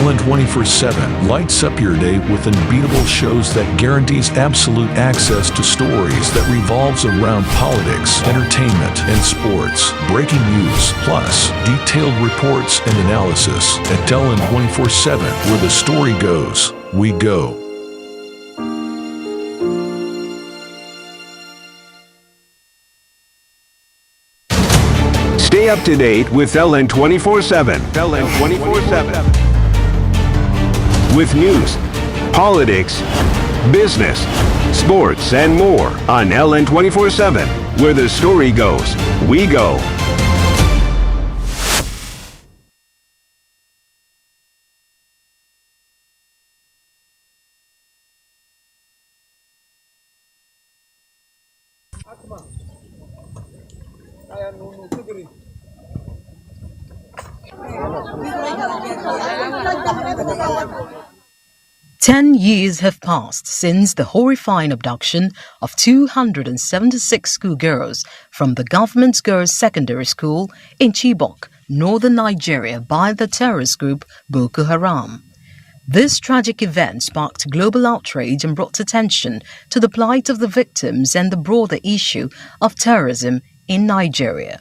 Ellen 24/7 lights up your day with unbeatable shows that guarantees absolute access to stories that revolves around politics, entertainment, and sports, breaking news, plus detailed reports and analysis. At Ellen 24/7, where the story goes, we go. Stay up to date with Ellen 24/7. Ellen 24/7. With news, politics, business, sports, and more on Ellen 24/7. Where the story goes, we go. Ten years have passed since the horrifying abduction of 276 schoolgirls from the government's girls' secondary school in Chibok, northern Nigeria, by the terrorist group Boko Haram. This tragic event sparked global outrage and brought attention to the plight of the victims and the broader issue of terrorism in Nigeria.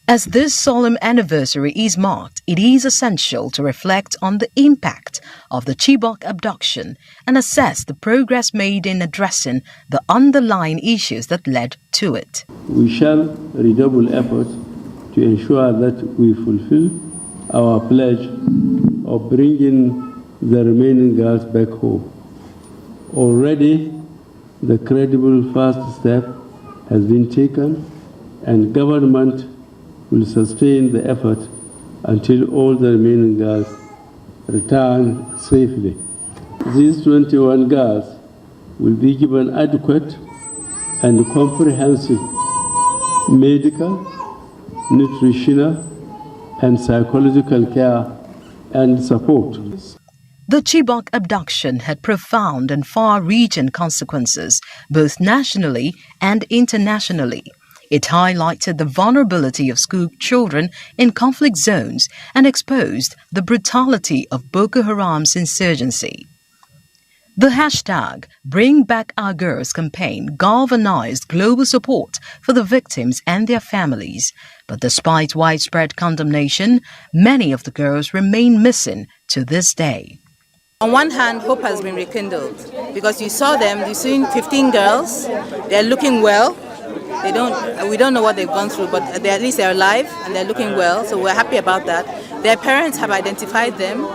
As this solemn anniversary is marked, it is essential to reflect on the impact of the Chibok abduction and assess the progress made in addressing the underlying issues that led to it. We shall redouble efforts to ensure that we fulfill our pledge of bringing the remaining girls back home. Already, the credible first step has been taken, and government will sustain the effort until all the remaining girls return safely. These 21 girls will be given adequate and comprehensive medical, nutritional, and psychological care and support. The Chibok abduction had profound and far-reaching consequences, both nationally and internationally. It highlighted the vulnerability of school children in conflict zones and exposed the brutality of Boko Haram's insurgency. The hashtag Bring Back Our Girls campaign galvanized global support for the victims and their families. But despite widespread condemnation, many of the girls remain missing to this day. On one hand, hope has been rekindled because you saw them, you've seen 15 girls, they're looking well. We don't know what they've gone through, but at least they're alive and they're looking well, so we're happy about that. Their parents have identified them,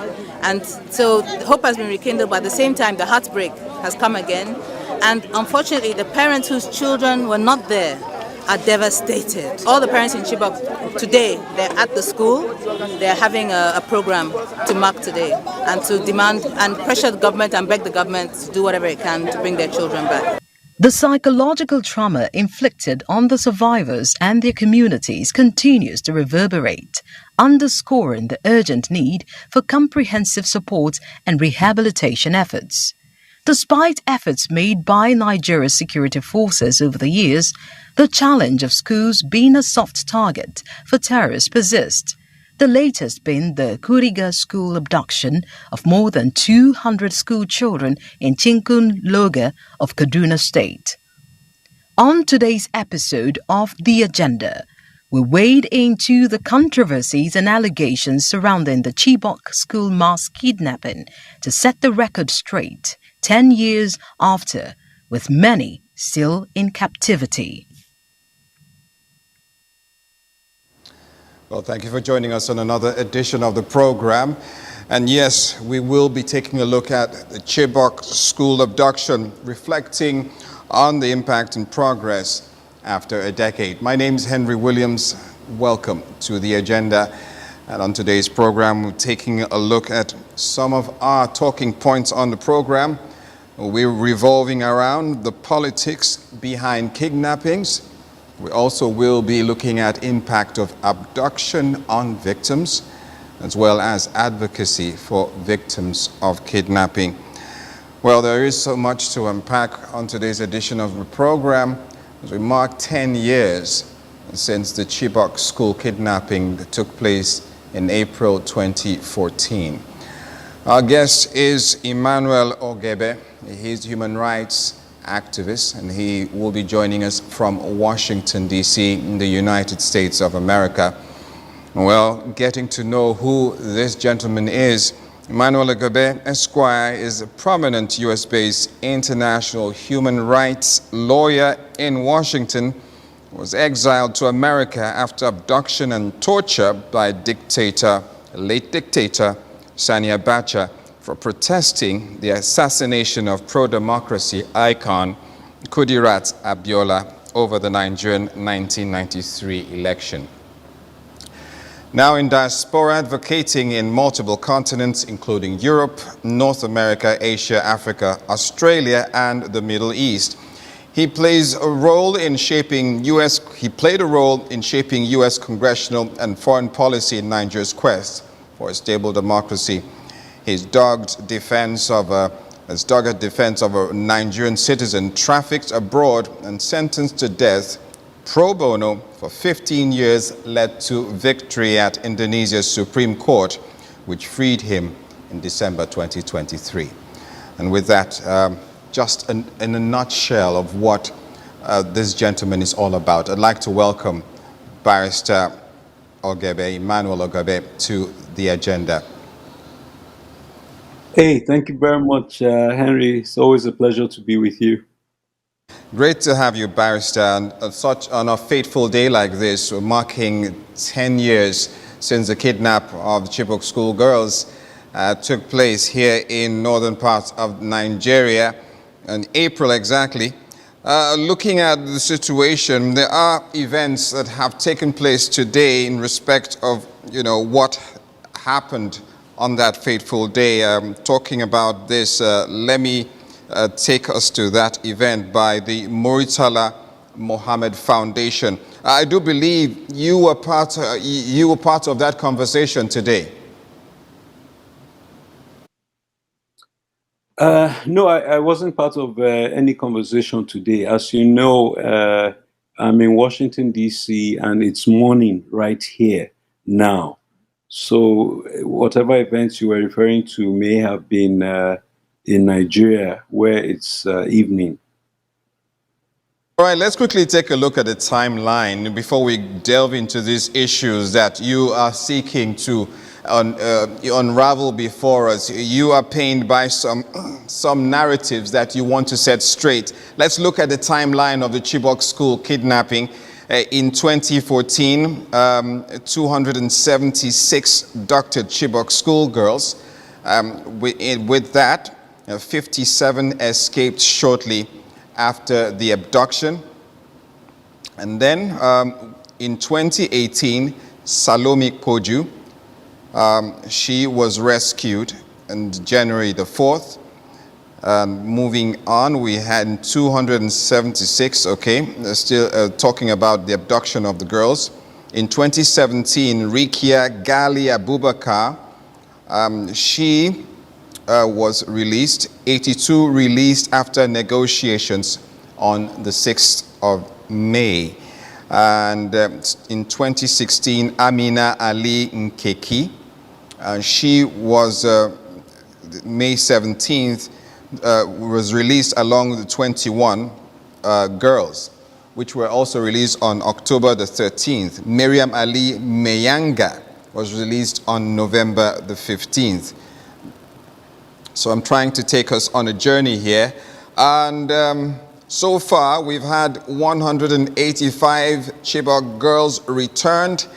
and so hope has been rekindled, but at the same time, the heartbreak has come again. And unfortunately, the parents whose children were not there are devastated. All the parents in Chibok today, they're at the school, they're having a program to mark today and to demand and pressure the government and beg the government to do whatever it can to bring their children back. The psychological trauma inflicted on the survivors and their communities continues to reverberate, underscoring the urgent need for comprehensive support and rehabilitation efforts. Despite efforts made by Nigeria's security forces over the years, the challenge of schools being a soft target for terrorists persists. The latest being the Kuriga school abduction of more than 200 school children in Chinkun Loga of Kaduna State. On today's episode of The Agenda, we wade into the controversies and allegations surrounding the Chibok school mass kidnapping to set the record straight 10 years after, with many still in captivity. Well, thank you for joining us on another edition of the program. And yes, we will be taking a look at the Chibok school abduction, reflecting on the impact and progress after a decade. My name is Henry Williams. Welcome to The Agenda. And on today's program, we're taking a look at some of our talking points on the program. We're revolving around the politics behind kidnappings. We also will be looking at impact of abduction on victims, as well as advocacy for victims of kidnapping. Well, there is so much to unpack on today's edition of the program as we mark 10 years since the Chibok school kidnapping that took place in April 2014. Our guest is Emmanuel Ogebe. He's a human rights activist, and he will be joining us from Washington, D.C. in the United States of America. Well, getting to know who this gentleman is, Emmanuel Ogebe Esquire is a prominent U.S.-based international human rights lawyer in Washington. Was exiled to America after abduction and torture by late dictator Sani Abacha for protesting the assassination of pro-democracy icon Kudirat Abiola over the Nigerian 1993 election. Now in diaspora, advocating in multiple continents, including Europe, North America, Asia, Africa, Australia, and the Middle East. He played a role in shaping U.S. congressional and foreign policy in Nigeria's quest for a stable democracy. His dogged defense of a Nigerian citizen trafficked abroad and sentenced to death pro bono for 15 years led to victory at Indonesia's Supreme Court, which freed him in December 2023. And with that, just in a nutshell of what this gentleman is all about, I'd like to welcome Barrister Ogebe, Emmanuel Ogebe, to the agenda. Hey, thank you very much, Henry. It's always a pleasure to be with you. Great to have you, Barrister, and on a fateful day like this, we're marking 10 years since the kidnap of Chibok schoolgirls took place here in northern parts of Nigeria in April exactly. Looking at the situation, there are events that have taken place today in respect of, what happened on that fateful day. Talking about this, let me take us to that event by the Muritala Mohammed Foundation. I do believe you were part of that conversation today. No, I wasn't part of any conversation today. As you know, I'm in Washington, D.C., and it's morning right here now. So whatever events you were referring to may have been in Nigeria, where it's evening. All right, let's quickly take a look at the timeline before we delve into these issues that you are seeking to unravel before us. You are pained by some narratives that you want to set straight. Let's look at the timeline of the Chibok school kidnapping. In 2014, 276 abducted Chibok schoolgirls. With that, 57 escaped shortly after the abduction. And then in 2018, Salome Koju, she was rescued on January the 4th. Moving on, we had 276, still talking about the abduction of the girls. In 2017, Rikia Gali Abubakar, she was released, 82 released after negotiations on the 6th of May. And in 2016, Amina Ali Nkeki, she was May 17th, was released along with 21 girls, which were also released on October the 13th. Miriam Ali Meyanga was released on November the 15th. So I'm trying to take us on a journey here. And so far, we've had 185 Chibok girls returned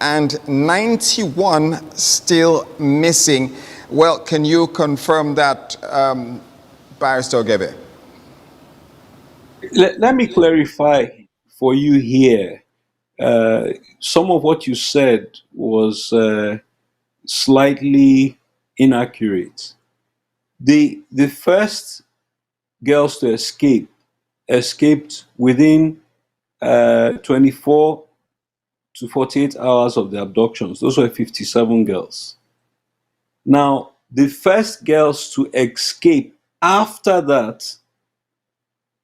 and 91 still missing. Well, can you confirm that, Barrister Ogebe? Let me clarify for you here. Some of what you said was slightly inaccurate. The first girls to escaped within 24 to 48 hours of the abductions. Those were 57 girls. Now, the first girls to escape after that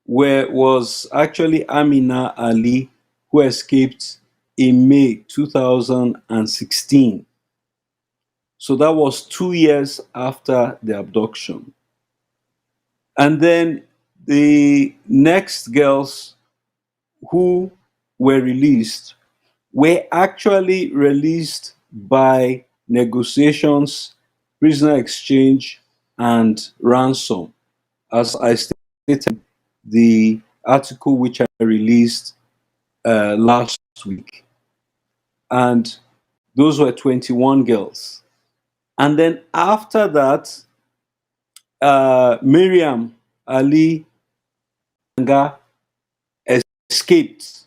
was actually Amina Ali, who escaped in May 2016. So that was 2 years after the abduction. And then the next girls who were released were actually released by negotiations, prisoner exchange, and ransom. As I stated, the article which I released last week. And those were 21 girls. And then after that, Miriam Ali Nga escaped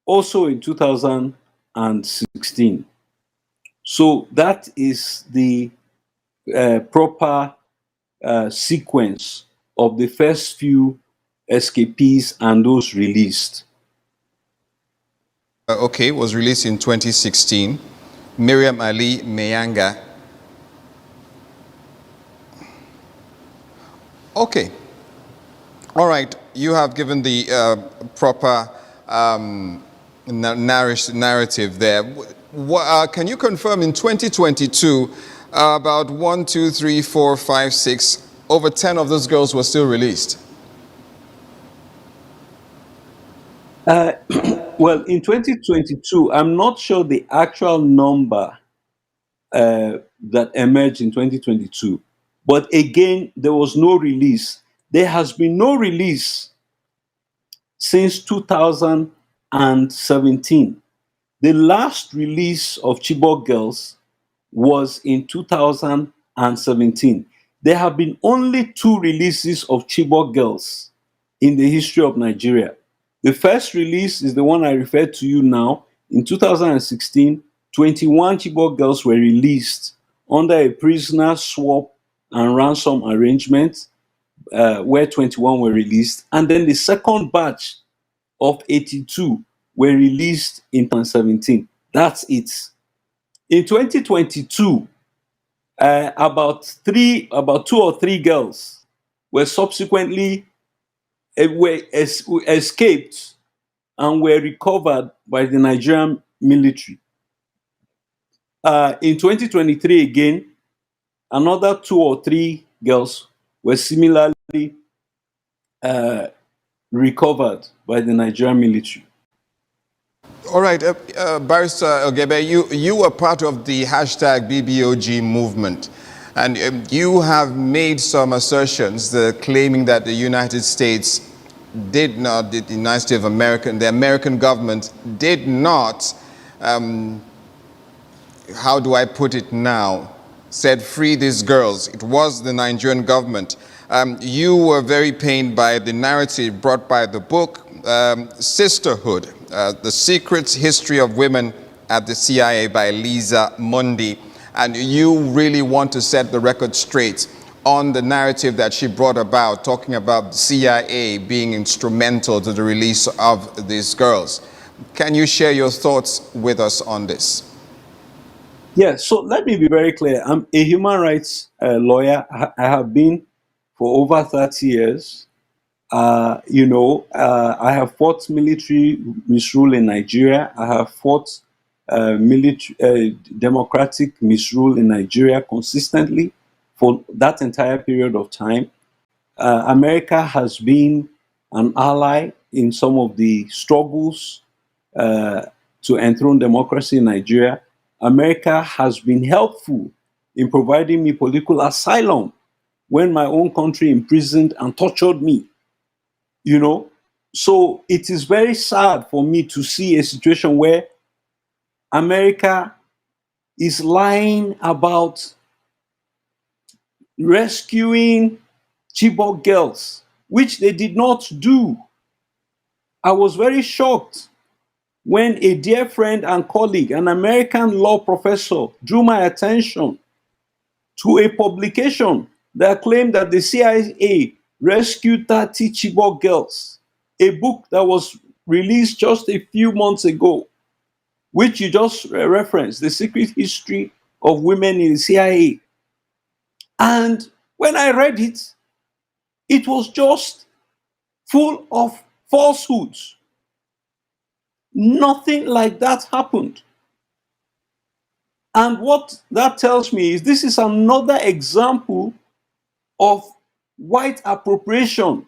also in 2016. So that is the proper sequence of the first few escapees and those released. Okay, was released in 2016. Miriam Ali Mayanga. Okay. All right. You have given the proper narrative there. Can you confirm in 2022, about 1, 2, 3, 4, 5, 6, over 10 of those girls were still released? Well, in 2022, I'm not sure the actual number that emerged in 2022. But again, there was no release. There has been no release since 2017. The last release of Chibok girls was in 2017. There have been only 2 releases of Chibok girls in the history of Nigeria. The first release is the one I referred to you now. In 2016, 21 Chibok girls were released under a prisoner swap and ransom arrangement, where 21 were released. And then the second batch of 82 were released in 2017. That's it. In 2022, about 2 or 3 girls were subsequently escaped and were recovered by the Nigerian military. In 2023 again, another 2 or 3 girls were similarly recovered by the Nigerian military. All right, Barrister Ogebe, you were part of the hashtag BBOG movement, and you have made some assertions claiming that the United States did not, the United States of America, the American government did not, how do I put it now, said free these girls. It was the Nigerian government. You were very pained by the narrative brought by the book, Sisterhood, The Secret History of Women at the CIA by Lisa Mundy. And you really want to set the record straight on the narrative that she brought about, talking about the CIA being instrumental to the release of these girls. Can you share your thoughts with us on this? Yes, so let me be very clear. I'm a human rights lawyer. I have been for over 30 years. I have fought military misrule in Nigeria. I have fought democratic misrule in Nigeria consistently for that entire period of time. America has been an ally in some of the struggles to enthrone democracy in Nigeria. America has been helpful in providing me political asylum when my own country imprisoned and tortured me. So it is very sad for me to see a situation where America is lying about rescuing Chibok girls, which they did not do. I was very shocked when a dear friend and colleague, an American law professor, drew my attention to a publication that claimed that the CIA rescued 30 Chibok girls, a book that was released just a few months ago, which you just referenced, The Secret History of Women in the CIA. And when I read it, it was just full of falsehoods. Nothing like that happened. And what that tells me is this is another example of white appropriation.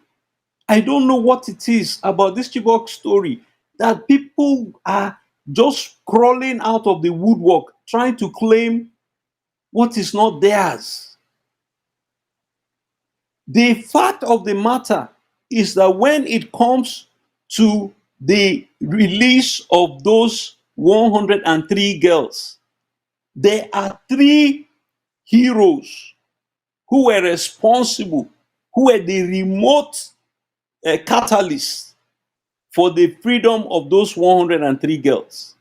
I don't know what it is about this Chibok story that people are just crawling out of the woodwork trying to claim what is not theirs. The fact of the matter is that when it comes to the release of those 103 girls, there are three heroes who were responsible, who were the remote catalyst for the freedom of those 103 girls.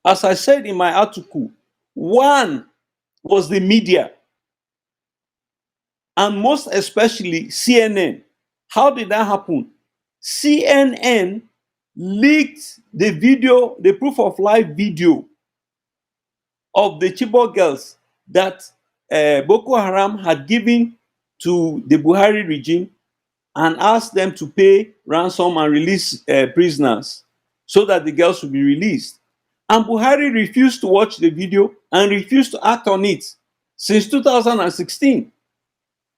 As I said in my article, one was the media, and most especially CNN. How did that happen? CNN leaked the video, the proof of life video of the Chibok girls that Boko Haram had given to the Buhari regime and asked them to pay ransom and release prisoners so that the girls would be released. And Buhari refused to watch the video and refused to act on it since 2016.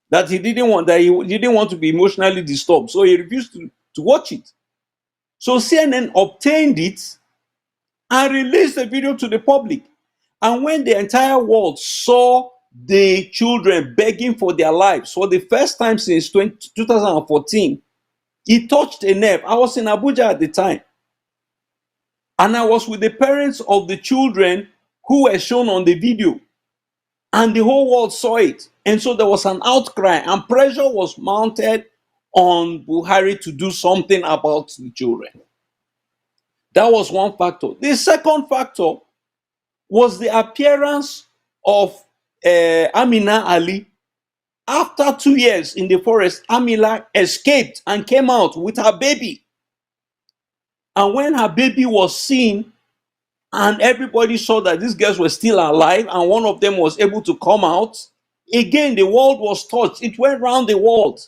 That he didn't want to be emotionally disturbed, so he refused to watch it. So CNN obtained it and released the video to the public. And when the entire world saw the children begging for their lives for the first time since 2014, it touched a nerve. I was in Abuja at the time, and I was with the parents of the children who were shown on the video, and the whole world saw it. And so there was an outcry, and pressure was mounted on Buhari to do something about the children. That was one factor. The second factor was the appearance of Amina Ali. After 2 years in the forest, Amina escaped and came out with her baby. And when her baby was seen, and everybody saw that these girls were still alive, and one of them was able to come out, again, the world was touched. It went round the world.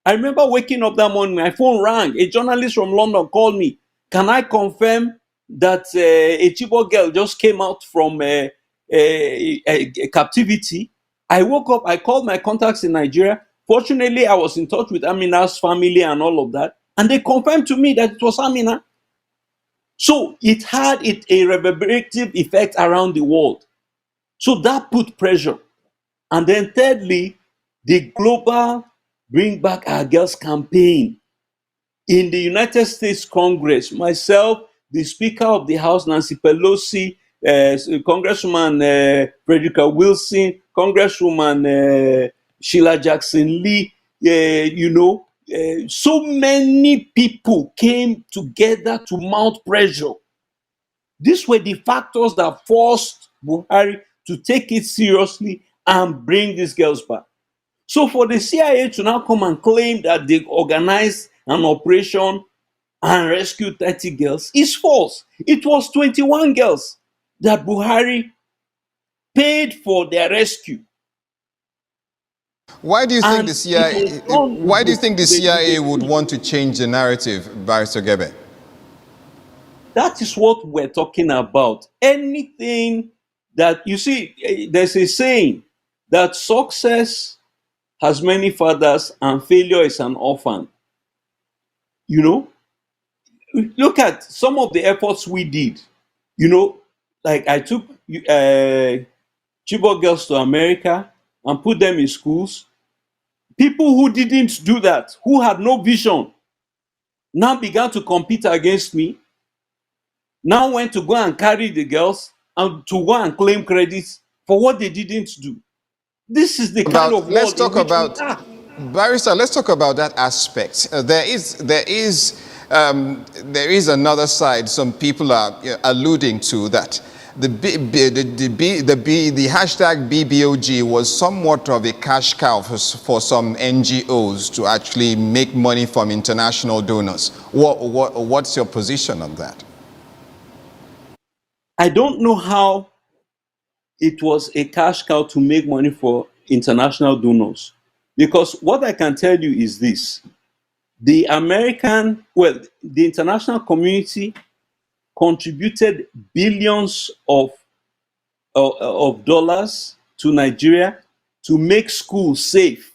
I remember waking up that morning, my phone rang. A journalist from London called me. Can I confirm that a Chibok girl just came out from a captivity? I woke up, I called my contacts in Nigeria. Fortunately, I was in touch with Amina's family and all of that, and they confirmed to me that it was Amina. So it had a reverberative effect around the world. So that put pressure. And then thirdly, the global Bring Back Our Girls campaign. In the United States Congress, myself, the Speaker of the House, Nancy Pelosi, Congresswoman Frederica Wilson, Congresswoman Sheila Jackson Lee, so many people came together to mount pressure. These were the factors that forced Buhari to take it seriously and bring these girls back. So for the CIA to now come and claim that they organized an operation and rescued 30 girls is false. It was 21 girls that Buhari paid for their rescue. Why do you think And the CIA? Why do you think the CIA would want to change the narrative, Barrister Ogebe? That is what we're talking about. Anything that you see, there's a saying that success has many fathers and failure is an orphan. You know, look at some of the efforts we did. Like I took Chibok girls to America and put them in schools. People who didn't do that, who had no vision, now began to compete against me. Now went to go and carry the girls and to go and claim credits for what they didn't do. This is the kind of world in which we are. Barrister, let's talk about that aspect. There is another side some people are alluding to, that the hashtag BBOG was somewhat of a cash cow for some NGOs to actually make money from international donors. What's your position on that? I don't know how it was a cash cow to make money for international donors. Because what I can tell you is this. The international community contributed billions of of dollars to Nigeria to make schools safe.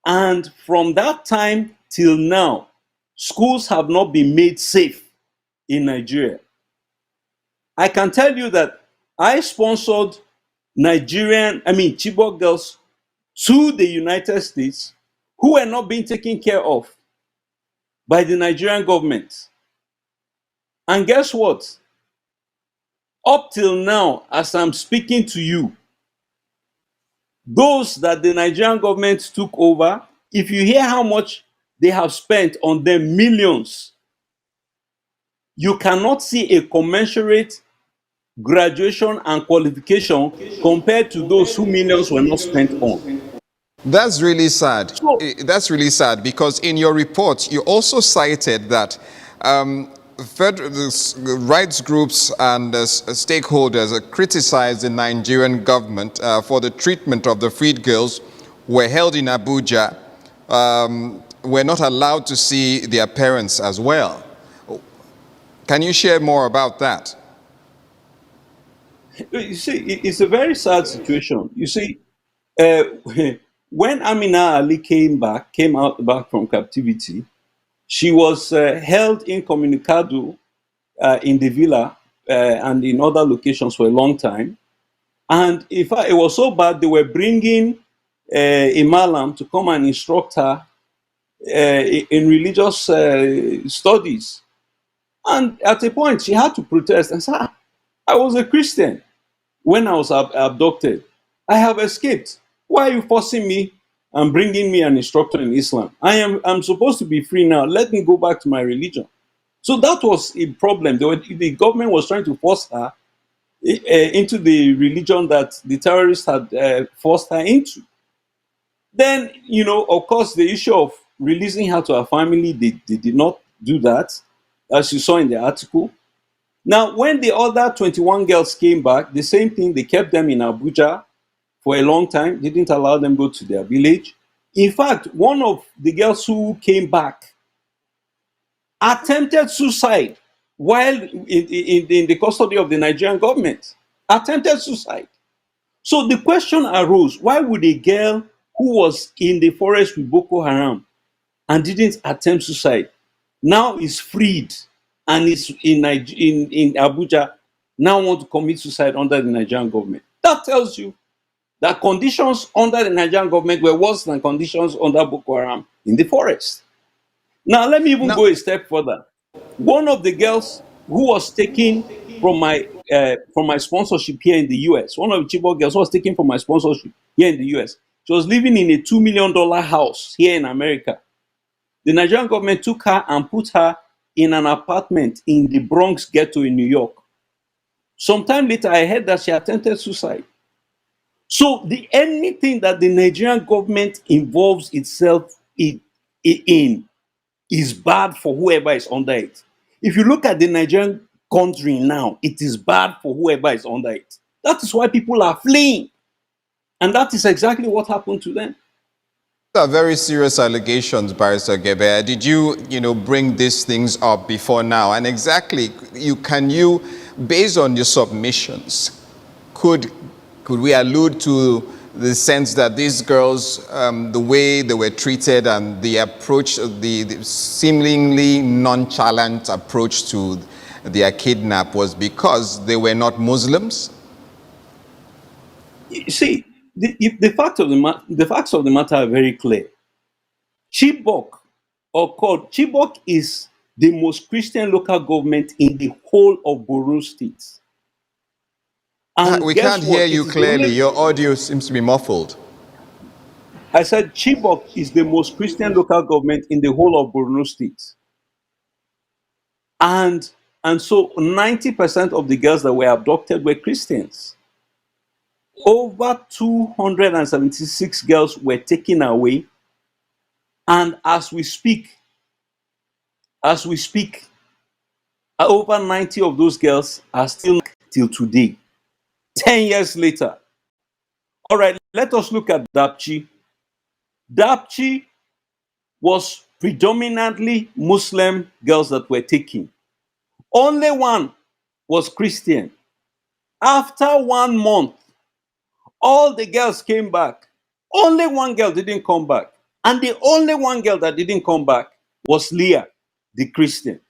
And from that time till now, schools have not been made safe in Nigeria. I can tell you that I sponsored Chibok girls to the United States who were not being taken care of by the Nigerian government. And guess what? Up till now, as I'm speaking to you, those that the Nigerian government took over, if you hear how much they have spent on them, millions, you cannot see a commensurate graduation and qualification compared to those who millions were not spent on. That's really sad. So, That's really sad because in your report, you also cited that federal rights groups and stakeholders criticized the Nigerian government for the treatment of the freed girls who were held in Abuja, were not allowed to see their parents as well. Can you share more about that? you see, it's a very sad situation. You see, uh, when Amina Ali came out back from captivity, she was held incommunicado in the villa and in other locations for a long time. And in fact, it was so bad they were bringing a malam to come and instruct her in religious studies. And at a point, she had to protest and say, "Ah, I was a Christian when I was abducted. I have escaped. Why are you forcing me and bringing me an instructor in Islam? I'm supposed to be free now. Let me go back to my religion." So that was a problem. The government was trying to force her into the religion that the terrorists had forced her into. Then, of course, the issue of releasing her to her family, they did not do that, as you saw in the article. Now, when the other 21 girls came back, the same thing, they kept them in Abuja for a long time, didn't allow them go to their village. In fact, one of the girls who came back attempted suicide while in the custody of the Nigerian government. Attempted suicide. So the question arose, why would a girl who was in the forest with Boko Haram and didn't attempt suicide now is freed and is in Abuja, now want to commit suicide under the Nigerian government? That tells you that conditions under the Nigerian government were worse than conditions under Boko Haram in the forest. Now, let me even Now, go a step further. One of the girls who was taken from my sponsorship here in the US, one of the Chibok girls who was taken from my sponsorship here in the US, she was living in a $2 million house here in America. The Nigerian government took her and put her in an apartment in the Bronx ghetto in New York. Sometime later, I heard that she attempted suicide. So anything that the Nigerian government involves itself in is bad for whoever is under it. If you look at the Nigerian country now, it is bad for whoever is under it. That is why people are fleeing. And that is exactly what happened to them. these are very serious allegations, Barrister Ogebe. Did you, bring these things up before now? And exactly, based on your submissions, could we allude to the sense that these girls, the way they were treated and the approach, the seemingly nonchalant approach to their kidnap was because they were not Muslims? You see, the facts of the matter are very clear. Chibok, Chibok is the most Christian local government in the whole of Borno State. And We guess can't what? hear It you is the clearly. only, Your audio seems to be muffled. I said Chibok is the most Christian local government in the whole of Borno State. And so 90% of the girls that were abducted were Christians. Over 276 girls were taken away. And as we speak, over 90 of those girls are still till today, 10 years later. All right, let us look at Dapchi. Dapchi was predominantly Muslim girls that were taken. Only one was Christian. After 1 month, all the girls came back. Only one girl didn't come back. And the only one girl that didn't come back was Leah, the Christian.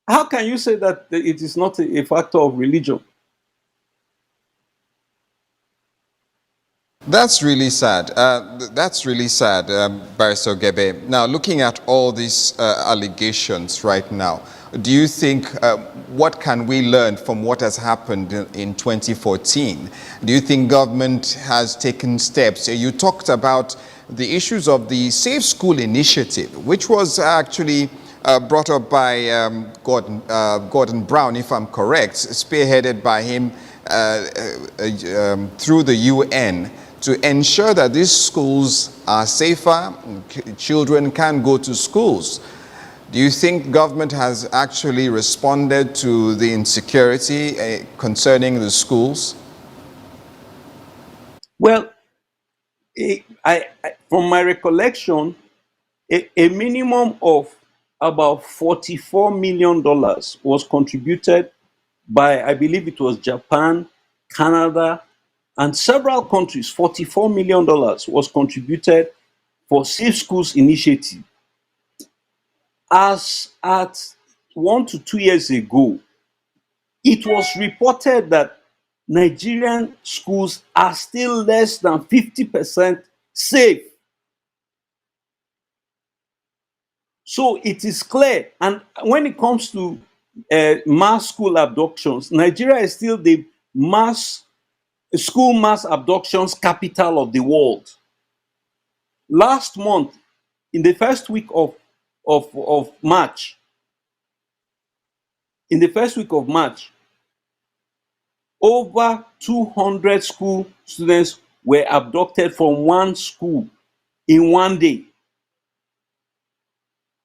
How can you say that it is not a factor of religion? That's really sad. That's really sad, Barrister Ogebe. Now, looking at all these allegations right now, do you think, what can we learn from what has happened in 2014? Do you think government has taken steps? You talked about the issues of the Safe School Initiative, which was actually brought up by Gordon Brown, if I'm correct, spearheaded by him through the UN, to ensure that these schools are safer, children can go to schools. Do you think government has actually responded to the insecurity concerning the schools? Well, from my recollection, a minimum of about $44 million was contributed by, I believe it was Japan, Canada, and several countries. $44 million was contributed for Safe Schools Initiative. As at 1 to 2 years ago, it was reported that Nigerian schools are still less than 50% safe. So it is clear. And when it comes to mass school abductions, Nigeria is still the school mass abductions capital of the world. Last month, in the first week of March, over 200 school students were abducted from one school in one day.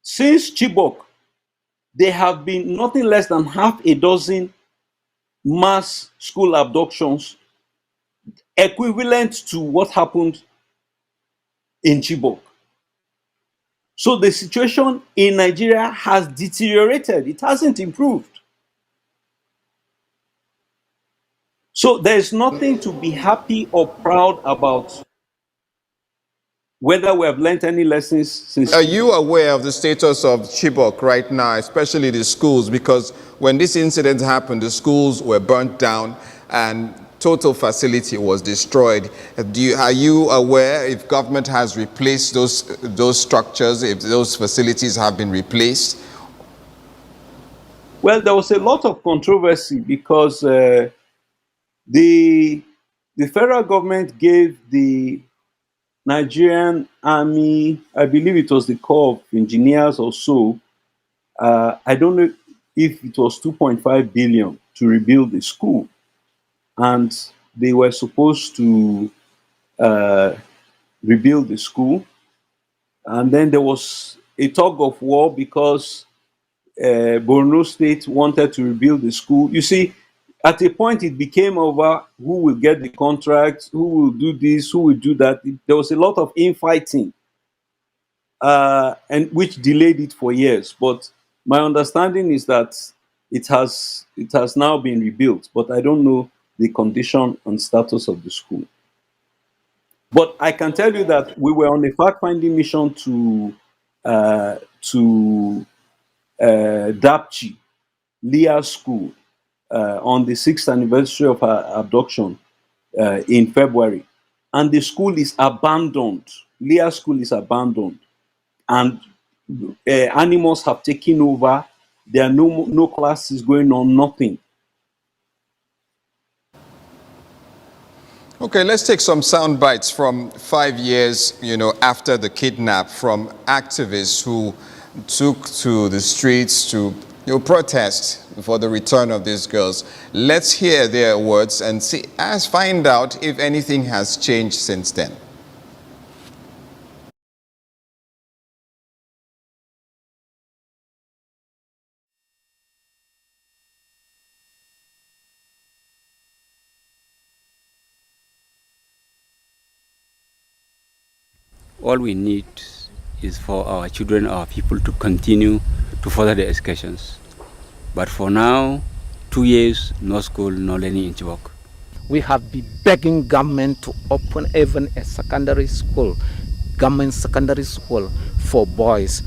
Since Chibok, there have been nothing less than half a dozen mass school abductions equivalent to what happened in Chibok. So the situation in Nigeria has deteriorated. It hasn't improved. So there's nothing to be happy or proud about whether we have learned any lessons since. Are you aware of the status of Chibok right now, especially the schools? Because when this incident happened, the schools were burnt down and total facility was destroyed. Are you aware if government has replaced those structures, if those facilities have been replaced? Well, there was a lot of controversy because the federal government gave the Nigerian Army, I believe it was the Corps of Engineers or so, I don't know if it was 2.5 billion to rebuild the school. And they were supposed to rebuild the school. And then there was a tug of war because Borno State wanted to rebuild the school. You see, at a point it became over who will get the contract, who will do this, who will do that. There was a lot of infighting, and which delayed it for years. But my understanding is that it has now been rebuilt, but I don't know the condition and status of the school. But I can tell you that we were on a fact-finding mission to Dapchi, Leah School, on the 6th anniversary of her abduction in February. And the school is abandoned. Leah School is abandoned. And animals have taken over. There are no classes going on, nothing. Okay, let's take some sound bites from 5 years, after the kidnap, from activists who took to the streets to protest for the return of these girls. Let's hear their words and find out if anything has changed since then. All we need is for our children, our people to continue to further their excursions. But for now, 2 years, no school, no learning in Chibok. We have been begging government to open even a secondary school, government secondary school for boys.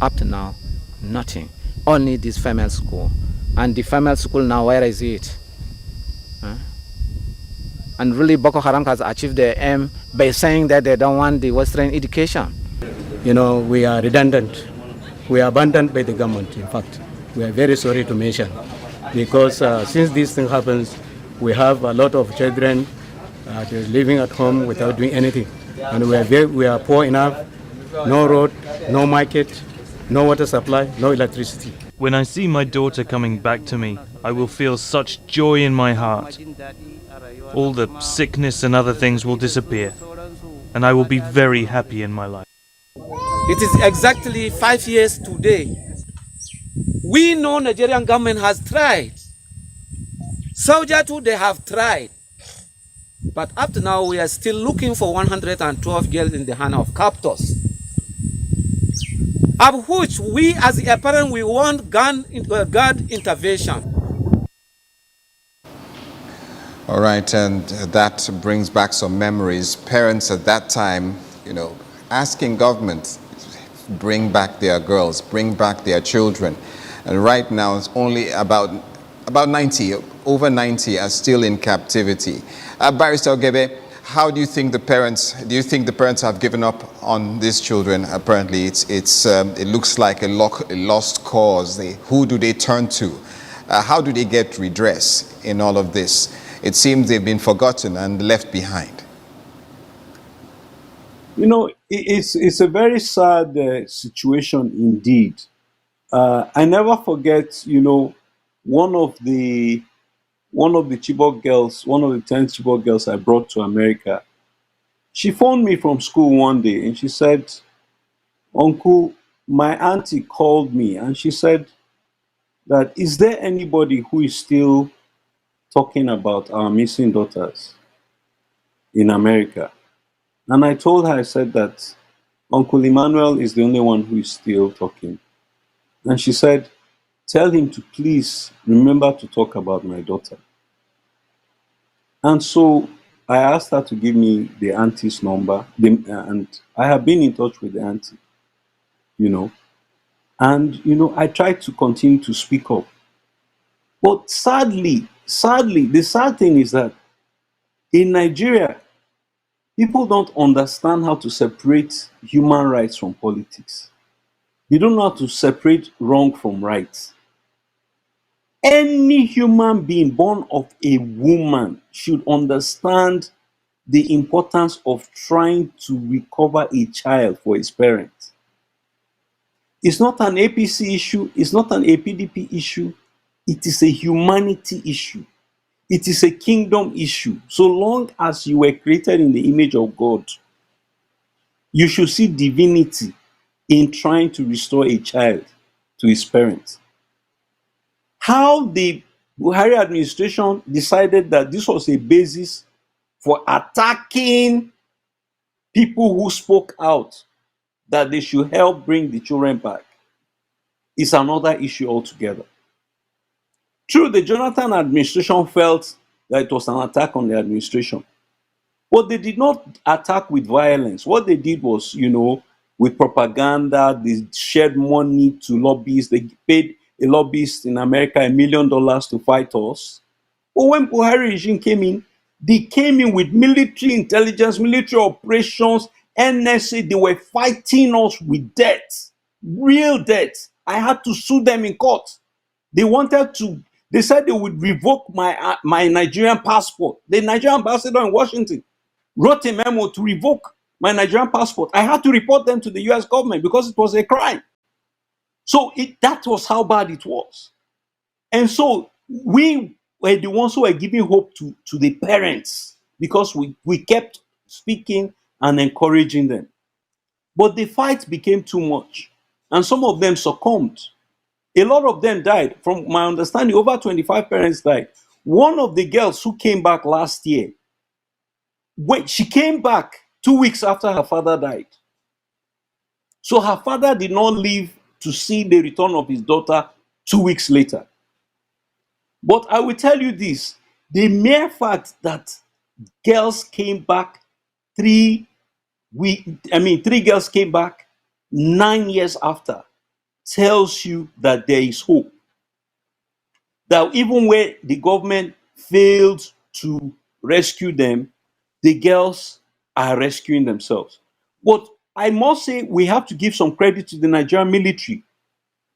Up to now, nothing. Only this female school. And the female school now, where is it? Huh? And really Boko Haram has achieved their aim by saying that they don't want the Western education. You know, we are redundant. We are abandoned by the government, in fact. We are very sorry to mention. Because since this thing happens, we have a lot of children living at home without doing anything. And we are poor enough, no road, no market, no water supply, no electricity. When I see my daughter coming back to me, I will feel such joy in my heart. All the sickness and other things will disappear, and I will be very happy in my life. It is exactly 5 years today. We know Nigerian government has tried. Soldiers too, they have tried. But up to now, we are still looking for 112 girls in the hand of captors. Of which we as a parent, we want guard intervention. All right, and that brings back some memories. Parents at that time, you know, asking government, bring back their girls, bring back their children. And right now, it's only about 90, over 90 are still in captivity. Barrister Ogebe, how do you think the parents have given up on these children? Apparently, it looks like a lost cause. Who do they turn to? How do they get redress in all of this? It seems they've been forgotten and left behind. You know, it's a very sad situation indeed. I never forget, you know, one of the Chibok girls, one of the 10 Chibok girls I brought to America. She phoned me from school one day and she said, "Uncle, my auntie called me and she said that, is there anybody who is still talking about our missing daughters in America?" And I told her, I said that Uncle Emmanuel is the only one who is still talking. And she said, "Tell him to please remember to talk about my daughter." And so I asked her to give me the auntie's number, and I have been in touch with the auntie, you know. And, you know, I tried to continue to speak up. But sadly, the sad thing is that in Nigeria, people don't understand how to separate human rights from politics. You don't know how to separate wrong from right. Any human being born of a woman should understand the importance of trying to recover a child for his parents. It's not an APC issue, it's not an APDP issue, it is a humanity issue. It is a kingdom issue. So long as you were created in the image of God, you should see divinity in trying to restore a child to his parents. How the Buhari administration decided that this was a basis for attacking people who spoke out that they should help bring the children back is another issue altogether. True, the Jonathan administration felt that it was an attack on the administration, but they did not attack with violence. What they did was, you know, with propaganda, they shared money to lobbyists. They paid a lobbyist in America $1 million to fight us. But when Buhari regime came in, they came in with military intelligence, military operations, NSA. They were fighting us with debt, real debt. I had to sue them in court. They said they would revoke my Nigerian passport. The Nigerian ambassador in Washington wrote a memo to revoke my Nigerian passport. I had to report them to the US government because it was a crime. So that was how bad it was. And so we were the ones who were giving hope to the parents because we kept speaking and encouraging them. But the fight became too much. And some of them succumbed. A lot of them died. From my understanding, over 25 parents died. One of the girls who came back last year, when she came back 2 weeks after her father died. So her father did not live to see the return of his daughter 2 weeks later. But I will tell you this, the mere fact that girls came back three three girls came back 9 years after tells you that there is hope. That even where the government failed to rescue them, the girls are rescuing themselves. But I must say we have to give some credit to the Nigerian military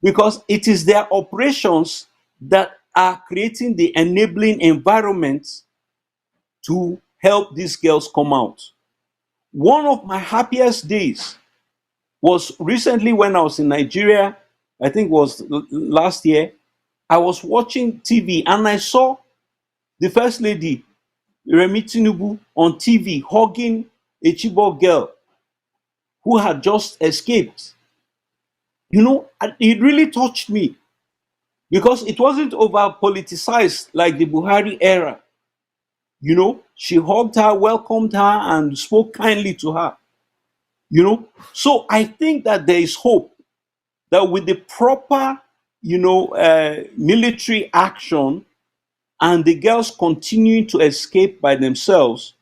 because it is their operations that are creating the enabling environment to help these girls come out. One of my happiest days was recently when I was in Nigeria, I think it was last year. I was watching TV and I saw the First Lady, Remi Tinubu, on TV hugging a Chibok girl who had just escaped. It really touched me because it wasn't over politicized like the Buhari era. She hugged her, welcomed her, and spoke kindly to her. So I think that there is hope that with the proper, military action and the girls continuing to escape by themselves,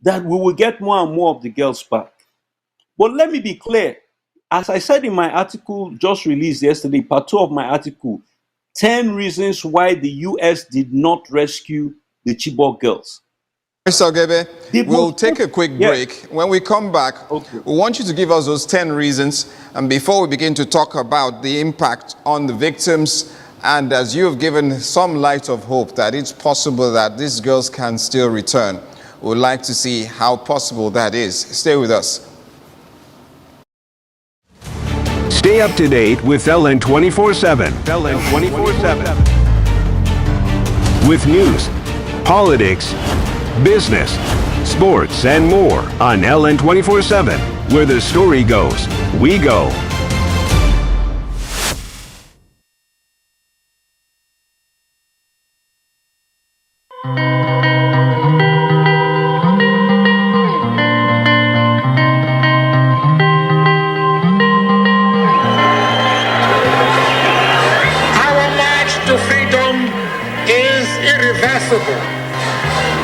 that we will get more and more of the girls back. But let me be clear. As I said in my article just released yesterday, part 2 of my article, 10 reasons why the US did not rescue the Chibok girls. Mr. Ogebe, we'll take a quick break. Yes. When we come back, we want you to give us those 10 reasons. And before we begin to talk about the impact on the victims, and as you have given some light of hope that it's possible that these girls can still return, we'd like to see how possible that is. Stay with us. Stay up to date with LN 24/7. LN 24/7. With news, politics, business, sports, and more on LN 24/7. Where the story goes, we go.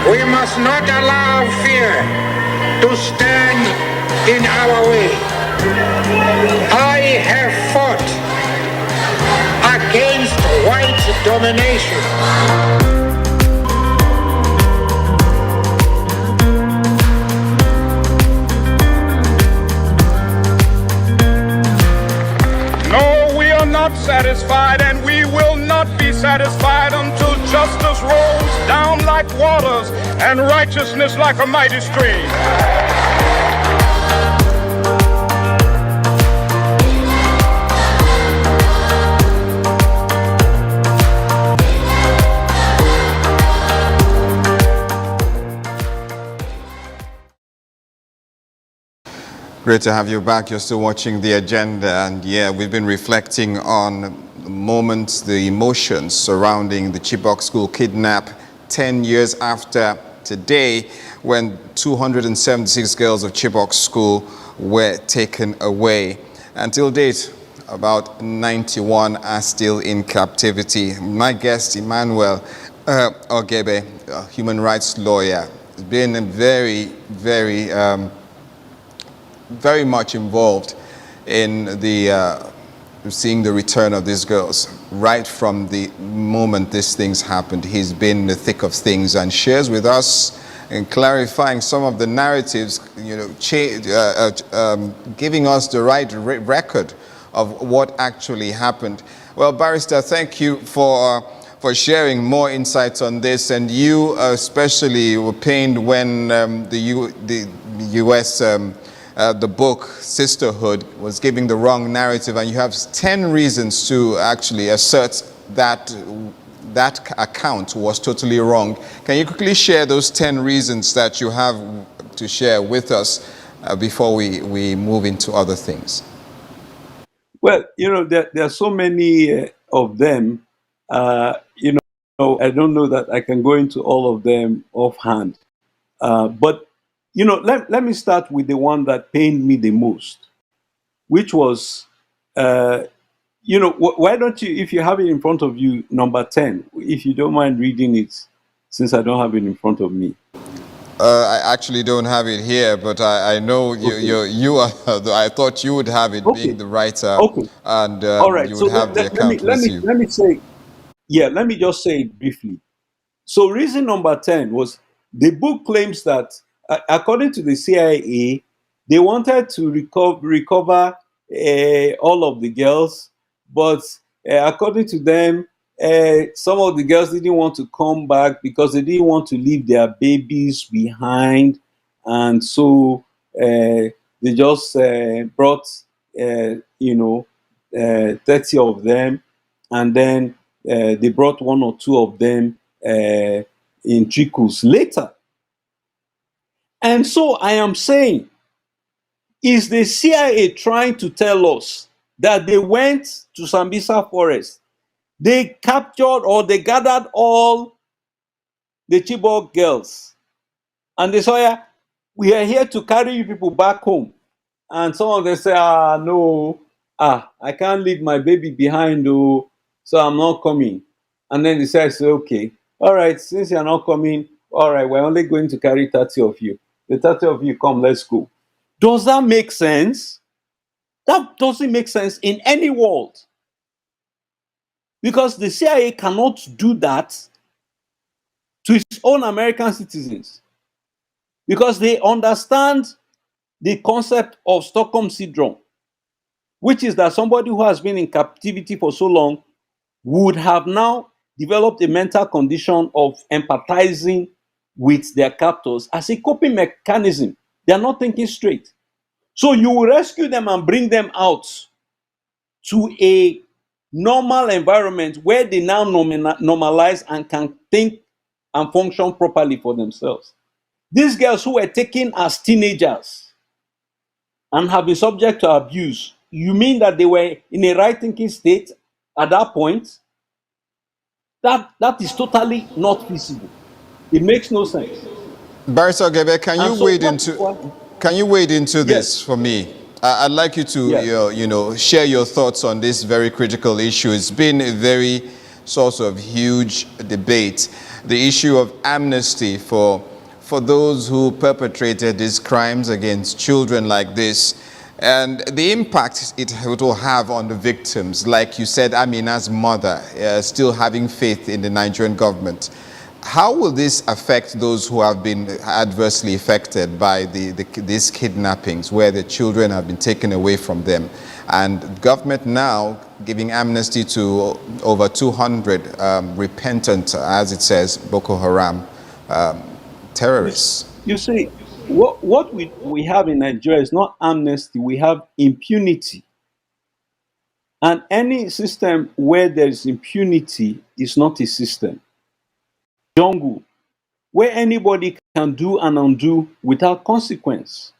We must not allow fear to stand in our way. I have fought against white domination. Not satisfied, and we will not be satisfied until justice rolls down like waters and righteousness like a mighty stream. Great to have you back. You're still watching The Agenda, and yeah, we've been reflecting on the moments, the emotions surrounding the Chibok school kidnap 10 years after today, when 276 girls of Chibok school were taken away. Until date, about 91 are still in captivity. My guest, Emmanuel Ogebe, a human rights lawyer, has been very much involved in the seeing the return of these girls. Right from the moment these things happened, he's been in the thick of things and shares with us and clarifying some of the narratives, giving us the right record of what actually happened. Well, Barrister, thank you for sharing more insights on this, and you especially were pained when the U.S. The book Sisterhood was giving the wrong narrative, and you have 10 reasons to actually assert that that account was totally wrong. Can you quickly share those 10 reasons that you have to share with us before we move into other things? Well, there are so many of them. I don't know that I can go into all of them offhand. But let me start with the one that pained me the most, which was, why don't you, if you have it in front of you, number 10, if you don't mind reading it, since I don't have it in front of me. I actually don't have it here, but I know you are. I thought you would have it, being the writer, and All right. you So would have the account with you. let me say, yeah, let me just say it briefly. So reason number 10 was the book claims that, according to the CIA, they wanted to recover all of the girls, but according to them, some of the girls didn't want to come back because they didn't want to leave their babies behind, and so they just brought, 30 of them, and then they brought one or two of them in trickles later. And so I am saying, is the CIA trying to tell us that they went to Sambisa Forest, they captured or they gathered all the Chibok girls, and they said, yeah, we are here to carry you people back home. And some of them say, no, I can't leave my baby behind, though, so I'm not coming. And then they say, okay, all right, since you're not coming, all right, we're only going to carry 30 of you. The 30 of you come, let's go. Does that make sense? That doesn't make sense in any world. Because the CIA cannot do that to its own American citizens. Because they understand the concept of Stockholm Syndrome, which is that somebody who has been in captivity for so long would have now developed a mental condition of empathizing with their captors as a coping mechanism. They are not thinking straight. So you will rescue them and bring them out to a normal environment where they now normalize and can think and function properly for themselves. These girls who were taken as teenagers and have been subject to abuse, you mean that they were in a right thinking state at that point? That is totally not feasible. It makes no sense. Barrister Ogebe, can And you so wade into this yes, for me? I'd like you to yes. share your thoughts on this very critical issue. It's been a very source of huge debate. The issue of amnesty for those who perpetrated these crimes against children like this, and the impact it will have on the victims. Like you said, Amina's mother, still having faith in the Nigerian government. How will this affect those who have been adversely affected by these kidnappings, where the children have been taken away from them? And the government now giving amnesty to over 200 repentant, as it says, Boko Haram terrorists. You see, what we have in Nigeria is not amnesty, we have impunity. And any system where there is impunity is not a system. Jungle, where anybody can do and undo without consequence.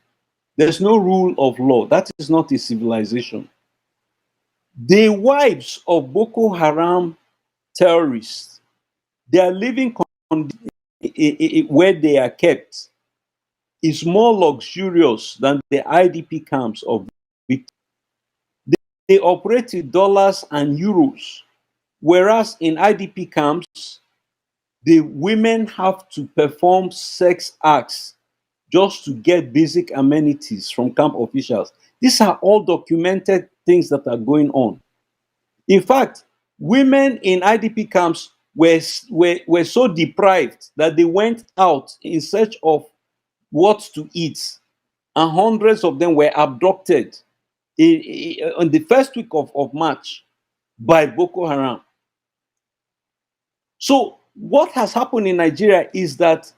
There's no rule of law. That is not a civilization. The wives of Boko Haram terrorists, they are living where they are kept is more luxurious than the IDP camps of victims. They operate in dollars and euros, whereas in IDP camps, the women have to perform sex acts just to get basic amenities from camp officials. These are all documented things that are going on. In fact, women in IDP camps were so deprived that they went out in search of what to eat, and hundreds of them were abducted in the first week of March by Boko Haram. So what has happened in Nigeria is that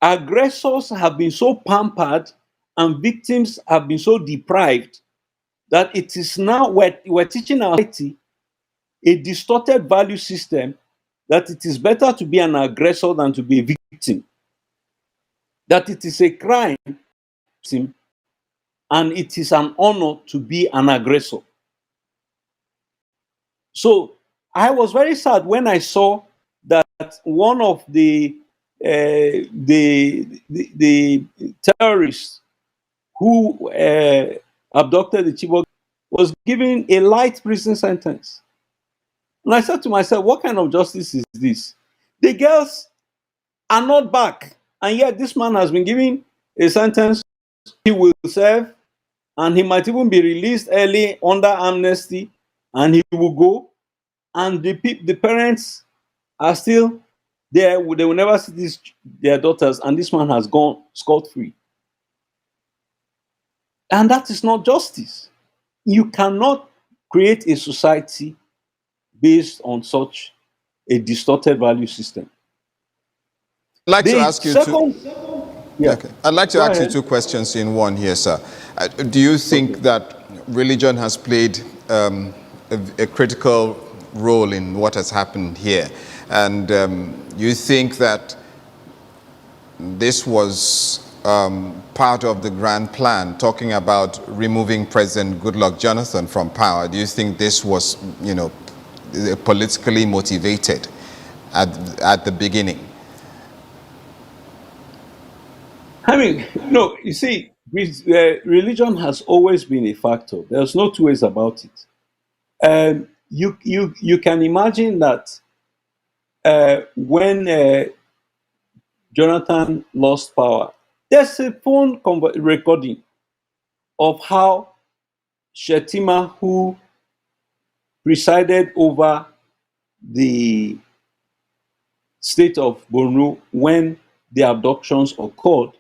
aggressors have been so pampered and victims have been so deprived that it is now we're teaching our society a distorted value system, that it is better to be an aggressor than to be a victim, that it is a crime and it is an honor to be an aggressor. So I was very sad when I saw that one of the terrorists who abducted the Chibok was given a light prison sentence. And I said to myself, what kind of justice is this? The girls are not back, and yet this man has been given a sentence he will serve, and he might even be released early under amnesty, and he will go, and the parents are still there. They will never see their daughters, and this man has gone scot-free. And that is not justice. You cannot create a society based on such a distorted value system. I'd like to ask you I'd like to Go ask you ahead. two questions in one here, sir. Do you think that religion has played a critical role in what has happened here? And you think that this was part of the grand plan, talking about removing President Goodluck Jonathan from power? Do you think this was, politically motivated at the beginning? I mean, no, you see, religion has always been a factor. There's no two ways about it. You can imagine that when Jonathan lost power, there's a phone recording of how Shetima, who presided over the state of Borno when the abductions occurred,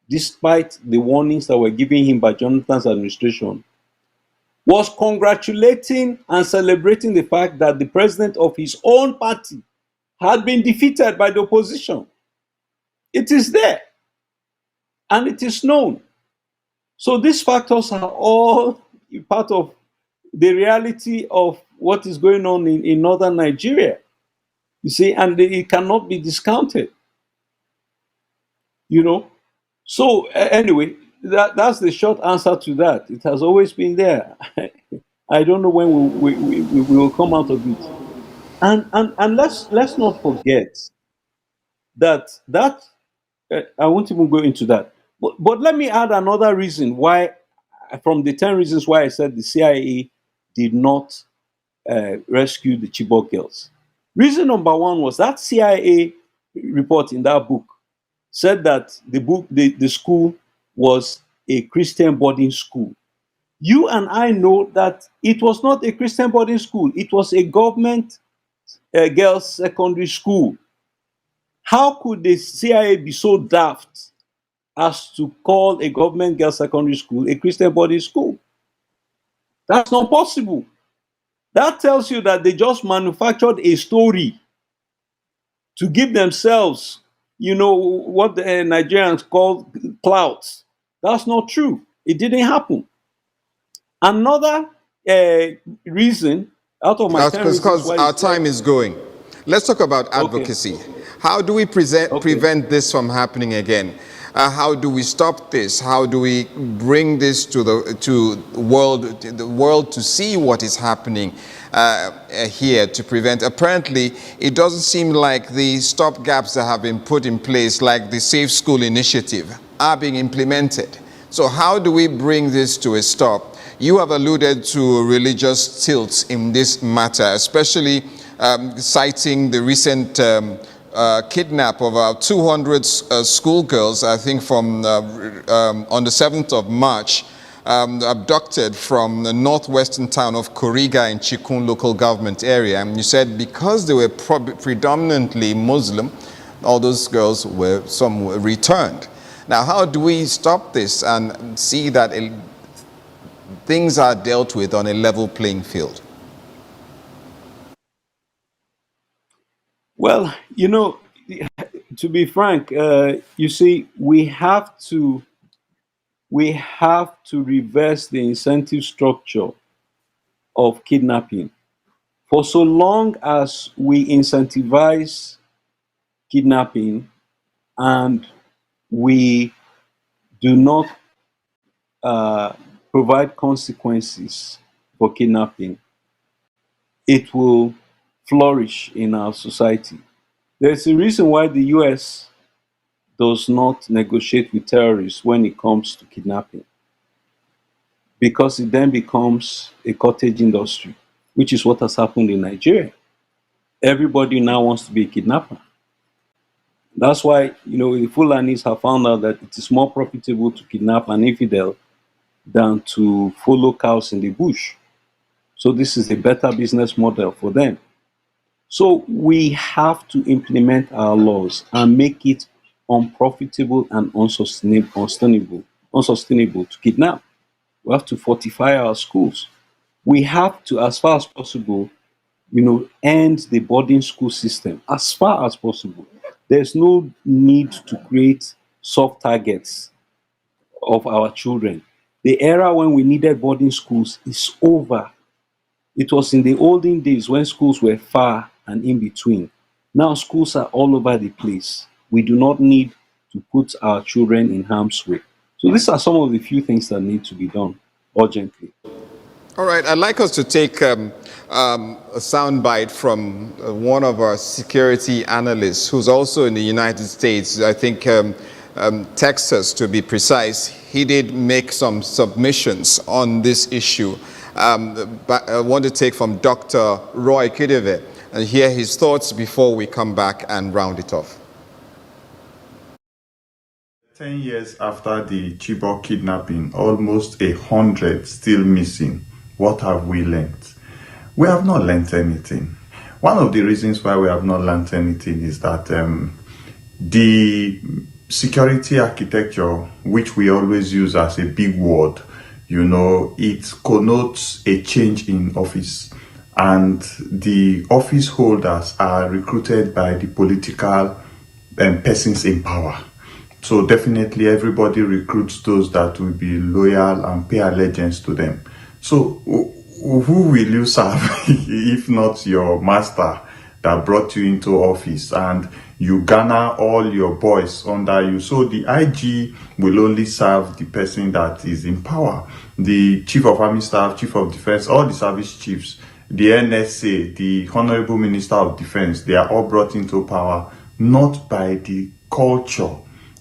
despite the warnings that were given him by Jonathan's administration, was congratulating and celebrating the fact that the president of his own party had been defeated by the opposition. It is there, and it is known. So these factors are all part of the reality of what is going on in northern Nigeria. You see, and it cannot be discounted. So anyway, that's the short answer to that. It has always been there. I don't know when we will come out of it. And let's not forget that I won't even go into that. But let me add another reason why, from the 10 reasons why I said the CIA did not rescue the Chibok girls. Reason number one was that CIA report in that book said that the school was a Christian boarding school. You and I know that it was not a Christian boarding school. It was a government girls' secondary school. How could the CIA be so daft as to call a government girls' secondary school a Christian boarding school? That's not possible. That tells you that they just manufactured a story to give themselves, what the Nigerians call clout. That's not true. It didn't happen. Another reason out of my 10 reasons Because why our time is going. Let's talk about advocacy. How do we prevent this from happening again? How do we stop this? How do we bring this to the world to see what is happening here to prevent? Apparently, it doesn't seem like the stop gaps that have been put in place, like the Safe School initiative, are being implemented. So how do we bring this to a stop? You have alluded to religious tilts in this matter, especially citing the recent kidnap of about 200 schoolgirls, I think from on the 7th of March, abducted from the northwestern town of Kuriga in Chikun local government area. And you said because they were predominantly Muslim, all those girls some were returned. Now, how do we stop this and see that things are dealt with on a level playing field? Well, to be frank, you see, we have to reverse the incentive structure of kidnapping. For so long as we incentivize kidnapping and we do not provide consequences for kidnapping, it will flourish in our society. There's a reason why the US does not negotiate with terrorists when it comes to kidnapping. because it then becomes a cottage industry, which is what has happened in Nigeria. Everybody now wants to be a kidnapper. That's why, the Fulanis have found out that it is more profitable to kidnap an infidel than to follow cows in the bush. So this is a better business model for them. So we have to implement our laws and make it unprofitable and unsustainable to kidnap. We have to fortify our schools. We have to, as far as possible, end the boarding school system as far as possible. There's no need to create soft targets of our children. The era when we needed boarding schools is over. It was in the olden days when schools were far and in between. Now schools are all over the place. We do not need to put our children in harm's way. So these are some of the few things that need to be done urgently. All right, I'd like us to take a soundbite from one of our security analysts who's also in the United States, I think Texas to be precise. He did make some submissions on this issue. But I want to take from Dr. Roy Kideve and hear his thoughts before we come back and round it off. 10 years after the Chibok kidnapping, almost 100 still missing. What have we learned? We have not learned anything. One of the reasons why we have not learned anything is that the security architecture, which we always use as a big word, it connotes a change in office, and the office holders are recruited by the political persons in power. So definitely everybody recruits those that will be loyal and pay allegiance to them. So who will you serve if not your master that brought you into office, and you garner all your boys under you? So the IG will only serve the person that is in power. The Chief of Army Staff, Chief of Defense, all the service chiefs, the NSA, the Honorable Minister of Defense, they are all brought into power not by the culture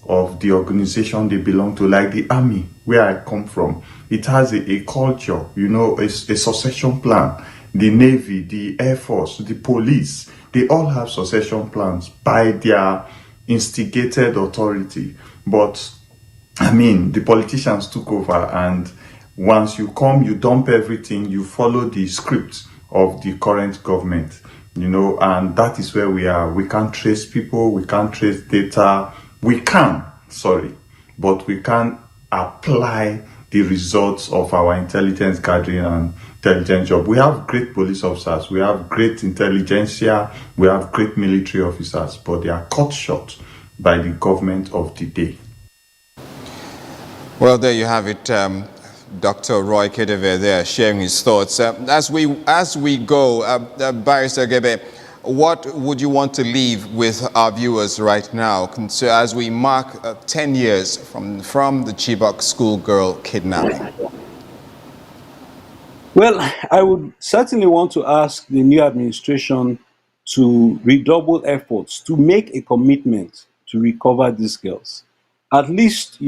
of the organization they belong to. Like the army, where I come from, it has a culture, a succession plan. The Navy, the Air Force, the police, they all have succession plans by their instigated authority. But the politicians took over, and once you come, you dump everything, you follow the script of the current government, and that is where we are. We can't trace people, we can't trace data. We can, but we can't apply the results of our intelligence gathering and intelligence job. We have great police officers, we have great intelligentsia, we have great military officers, but they are cut short by the government of the day. Well, there you have it. Dr. Roy Kideve there sharing his thoughts. As we go, Barrister Ogebe, what would you want to leave with our viewers right now as we mark 10 years from the Chibok schoolgirl kidnapping? Well, I would certainly want to ask the new administration to redouble efforts to make a commitment to recover these girls. At least,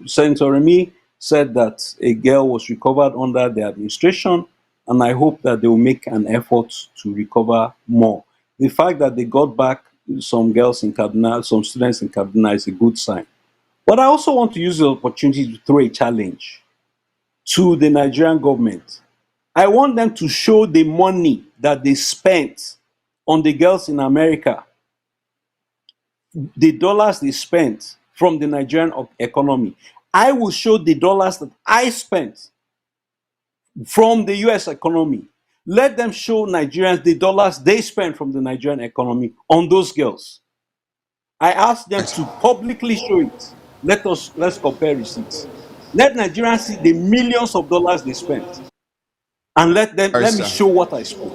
Senator Remy said that a girl was recovered under the administration, and I hope that they will make an effort to recover more. The fact that they got back some girls in Kaduna, some students in Kaduna, is a good sign. But I also want to use the opportunity to throw a challenge to the Nigerian government. I want them to show the money that they spent on the girls in America, the dollars they spent from the Nigerian economy. I will show the dollars that I spent from the US economy. Let them show Nigerians the dollars they spent from the Nigerian economy on those girls. I ask them to publicly show it. Let's compare receipts. Let Nigerians see the millions of dollars they spent, and let me show what I spent.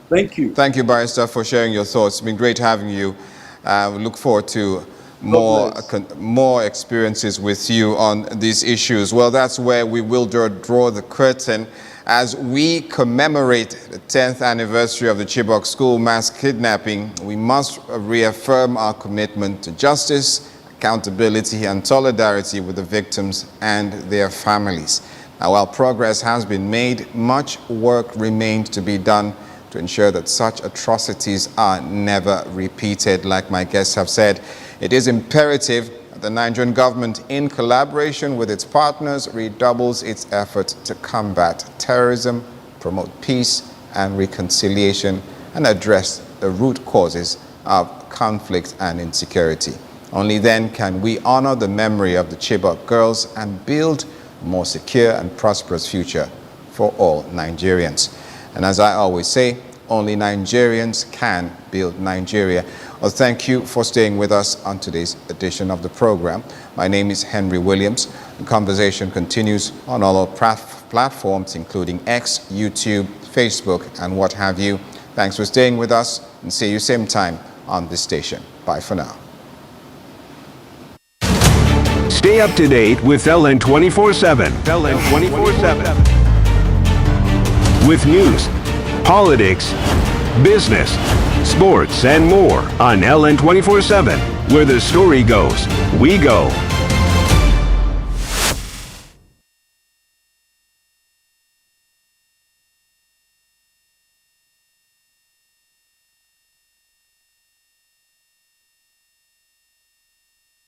Thank you. Thank you, Barrister, for sharing your thoughts. It's been great having you. We look forward to more experiences with you on these issues. Well, that's where we will draw the curtain as we commemorate the 10th anniversary of the Chibok school mass kidnapping. We must reaffirm our commitment to justice, accountability, and solidarity with the victims and their families. While progress has been made, much work remains to be done to ensure that such atrocities are never repeated. Like my guests have said, it is imperative that the Nigerian government, in collaboration with its partners, redoubles its efforts to combat terrorism, promote peace and reconciliation, and address the root causes of conflict and insecurity. Only then can we honor the memory of the Chibok girls and build a more secure and prosperous future for all Nigerians. And as I always say, only Nigerians can build Nigeria. Well, thank you for staying with us on today's edition of the program. My name is Henry Williams. The conversation continues on all our platforms, including X, YouTube, Facebook, and what have you. Thanks for staying with us, and see you same time on this station. Bye for now. Stay up to date with LN 24/7. LN 24/7. With news, politics, business, sports, and more on LN 24/7. Where the story goes, we go.